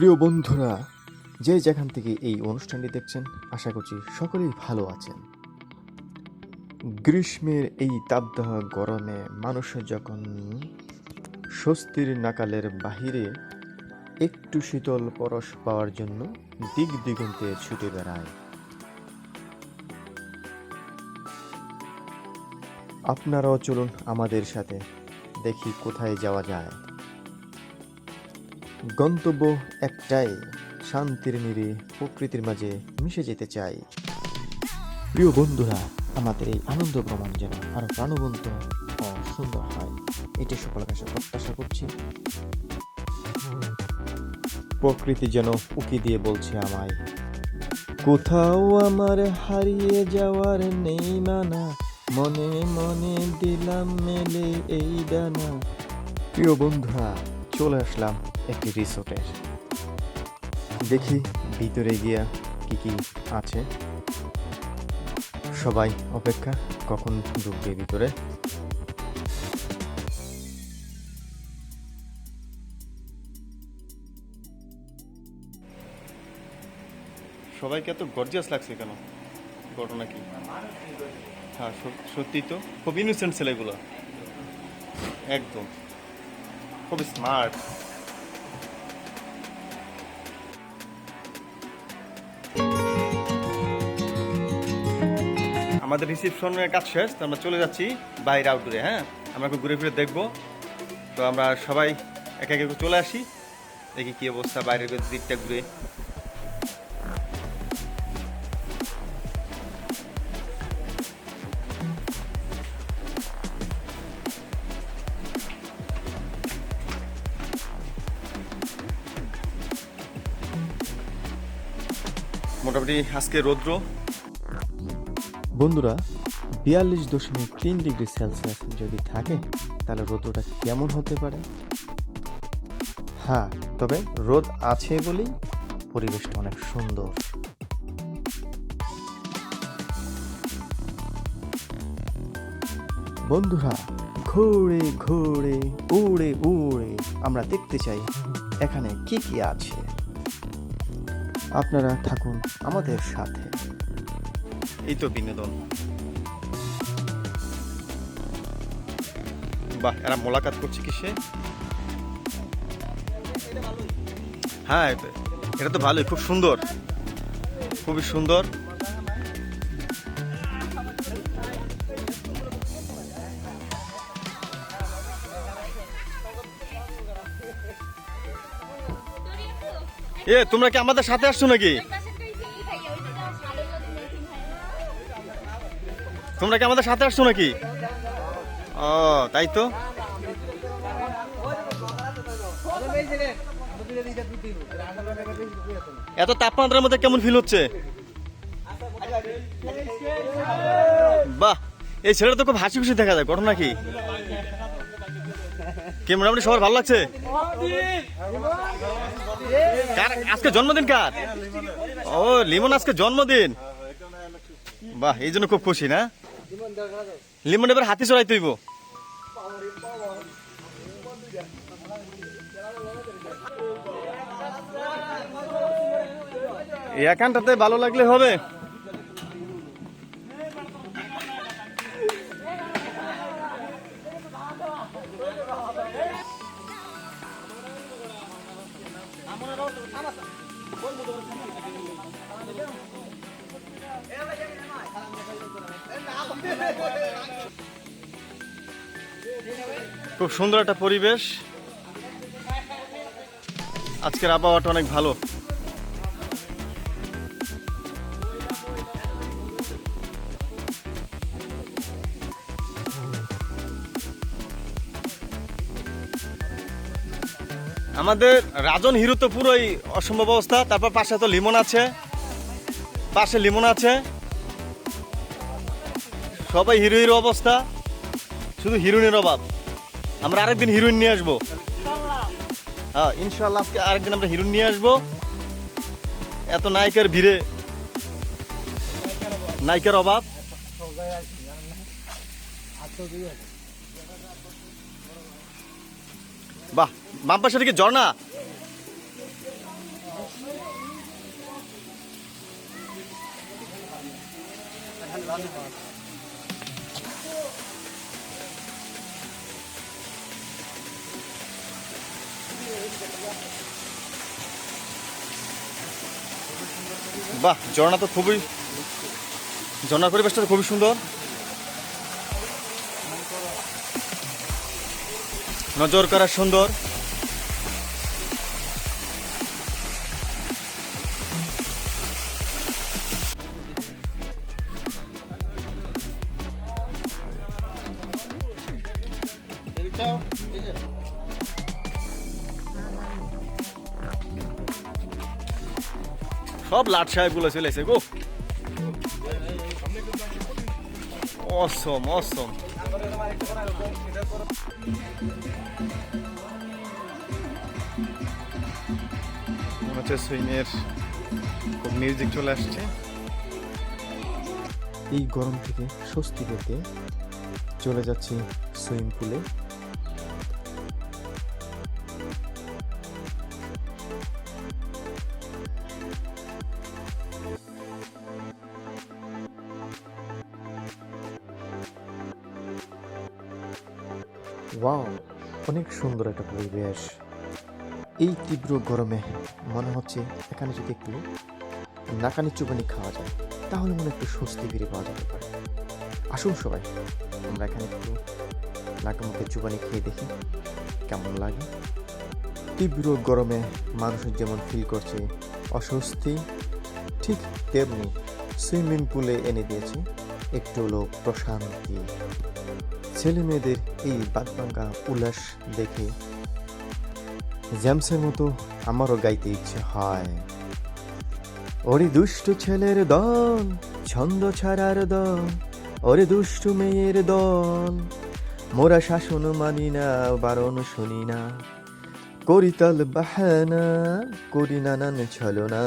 প্রিয় বন্ধুরা, যে যেখান থেকে এই অনুষ্ঠানটি দেখছেন, আশা করছি সকলেই ভালো আছেন। গ্রীষ্মের এই তাপদাহ গরমে মানুষ যখন স্বস্তির নাকালের বাহিরে একটু শীতল পরশ পাওয়ার জন্য দিক দিগন্তে ছুটে বেড়ায়, আপনারাও চলুন আমাদের সাথে, দেখি কোথায় যাওয়া যায়। গন্তব্য একটাই, শান্তির নিরে প্রকৃতির মাঝে মিশে যেতে চাই। প্রিয় বন্ধুরা, আমাদের এই আনন্দ ভ্রমণ যেন আরো প্রাণবন্ত ও সুন্দর হয়, এটি সকলের কাছে প্রত্যাশা করছি। প্রকৃতি যেন উকি দিয়ে বলছে আমায়, কোথাও আমার হারিয়ে যাওয়ার নেই মানা, মনে মনে দিলাম মেলে এই ডানা। প্রিয় বন্ধুরা, চলে আসলাম একটি রিসোর্টের। দেখি ভিতরে গিয়া কি কি আছে। সবাই অপেক্ষা কখন ঢুকবে ভিতরে। সবাইকে এত গর্জিয়াস লাগছে কেন? ঘটনা কি? হ্যাঁ, সত্যি তো খুব ইনোসেন্ট ছেলেগুলো, একদম খুব স্মার্ট। আমাদের রিসেপশনের কাজ শেষ, তো আমরা চলে যাচ্ছি বাইরে আউটডোরে। হ্যাঁ, আমরা একটু ঘুরে ফিরে দেখবো। তো আমরা সবাই একে একে চলে আসি, দেখি কি অবস্থা বাইরের দিকটা ঘুরে। মোটামুটি আজকে রৌদ্র বন্ধুরা 42.3 ডিগ্রি সেলসিয়াস যদি থাকে, তাহলে রোদটা কেমন হতে পারে? হ্যাঁ, তবে রোদ আছে বলেই পরিবেশটা অনেক সুন্দর। বন্ধুরা, ঘুরে ঘুরে উড়ে উড়ে আমরা দেখতে চাই এখানে কি কি আছে। আপনারা থাকুন আমাদের সাথে। এই তো বিনোদন। বাহ, এরা মোলাকাত করছে কিসে? হ্যাঁ, এটা তো ভালোই, খুব সুন্দর, খুবই সুন্দর। তোমরা কি আমাদের সাথে আসছো নাকি? তোমরা কি আমাদের সাথে আসছো নাকি? ও, তাই তো। এত তাপমাত্রার মধ্যে কেমন ফিল হচ্ছে? বাহ, এই ছেলেটা তো খুব হাসি খুশি দেখা যায়, ঘটনা কি? মোটামুটি সবার ভালো লাগছে? আজকে জন্মদিন কার? ও, লিমন আজকে জন্মদিন। বাহ, এই জন্য খুব খুশি না? লিমন এবার হাতি চড়াই তৈব। এখানটাতে ভালো লাগলে হবে। খুব সুন্দর একটা পরিবেশ, আজকের আবহাওয়াটা অনেক ভালো। আমাদের রাজন হিরো তো পুরোই অসম্ভব অবস্থা। তারপর পাশে তো লিমন আছে, পাশে লিমন আছে, সবাই হিরো হিরো অবস্থা, শুধু হিরোইনের অভাব। আমরা আরেকদিন হিরোইন নিয়ে আসবো। হ্যাঁ, ইনশাল্লাহ আরেকদিন আমরা হিরোইন নিয়ে আসবো। এত নায়িকার ভিড়ে নায়িকার অভাব। বাহ, বাম পাশে দিকে ঝর্ণা। বাহ, ঝর্ণা তো খুবই, ঝর্ণার পরিবেশটা তো খুবই সুন্দর, নজর করা সুন্দর। সব লাট সাহেব গুলো চলেছে গো, অসম অসম। মনে হচ্ছে সুইমের খুব মিউজিক চলে আসছে। এই গরম থেকে স্বস্তি পেতে চলে যাচ্ছি সুইমিং পুলে। ওয়াও, অনেক সুন্দর একটা পরিবেশ। এই তীব্র গরমে মনে হচ্ছে এখানে যদি একটু নাকানি চুবানি খাওয়া যায় তাহলে মনে একটু স্বস্তি ফিরে পাওয়া যেতে পারে। আসুন সবাই আমরা এখানে একটু নাকের মুখে চুবানি খেয়ে দেখি কেমন লাগে। তীব্র গরমে মানুষের যেমন ফিল করছে অস্বস্তি, ঠিক তেমনি সুইমিং পুলে এনে দিয়েছে একটু হলো প্রশান্তি। ছেলে মেয়েদের এই বাদভাঙ্গা উল্লাস দেখে জ্যামসের মতো আমারও গাইতে ইচ্ছে হয়। ওরে দুষ্টু ছেলের দল, ছন্দ ছাড়ার দল, ওরে দুষ্টু মেয়ের দল, মোরা শাসন মানি না, বারণ শুনি না, করি তাল বাহানা, করি নানান ছলনা।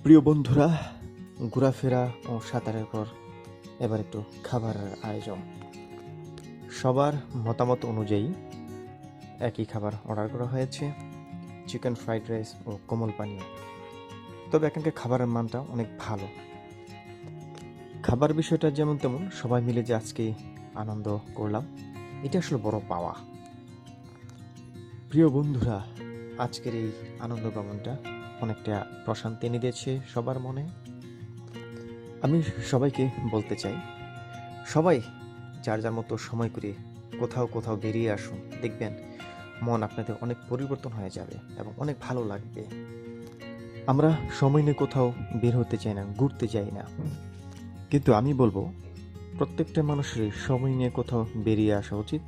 প্রিয় বন্ধুরা, ঘোরাফেরা ও সাঁতারের পর এবার একটু খাবারের আয়োজন। সবার মতামত অনুযায়ী একই খাবার অর্ডার করা হয়েছে, চিকেন ফ্রাইড রাইস ও কোমল পানীয়। তবে এখানকার খাবারের মানটা অনেক ভালো। খাবার বিষয়টা যেমন তেমন, সবাই মিলে যে আজকে আনন্দ করলাম এটা আসলে বড় পাওয়া। প্রিয় বন্ধুরা, আজকের এই আনন্দ ভ্রমণটা অনেকটা প্রশান্তি এনে দিয়েছে সবার মনে। আমি সবাইকে বলতে চাই, সবাই যার যার মতো সময় করে কোথাও কোথাও বেরিয়ে আসুন, দেখবেন মন আপনাদের অনেক পরিবর্তন হয়ে যাবে এবং অনেক ভালো লাগবে। আমরা সময় নিয়ে কোথাও বের হতে চাই না, ঘুরতে যাই না, কিন্তু আমি বলবো প্রত্যেকটা মানুষের সময় নিয়ে কোথাও বেরিয়ে আসা উচিত।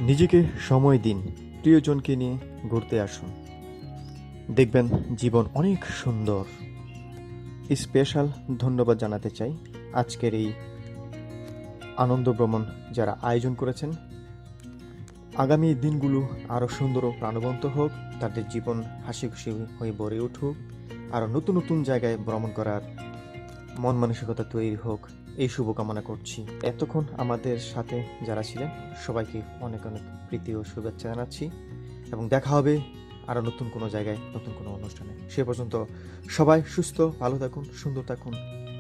নিজেকে সময় দিন, প্রিয়জনকে নিয়ে ঘুরতে আসুন, দেখবেন জীবন অনেক সুন্দর। স্পেশাল ধন্যবাদ জানাতে চাই আজকের এই আনন্দ ভ্রমণ যারা আয়োজন করেছেন। আগামী দিনগুলো আরও সুন্দর ও প্রাণবন্ত হোক, তাদের জীবন হাসি খুশি হয়ে ভরে উঠুক, আরও নতুন নতুন জায়গায় ভ্রমণ করার মন মানসিকতা তৈরি হোক, এই শুভকামনা করছি। এতক্ষণ আমাদের সাথে যারা ছিলেন সবাইকে অনেক অনেক প্রীতি ও শুভেচ্ছা জানাচ্ছি, এবং দেখা হবে আরও নতুন কোনো জায়গায়, নতুন কোনো অনুষ্ঠানে। সে পর্যন্ত সবাই সুস্থ ভালো থাকুন, সুন্দর থাকুন।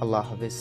আল্লাহ হাফেজ।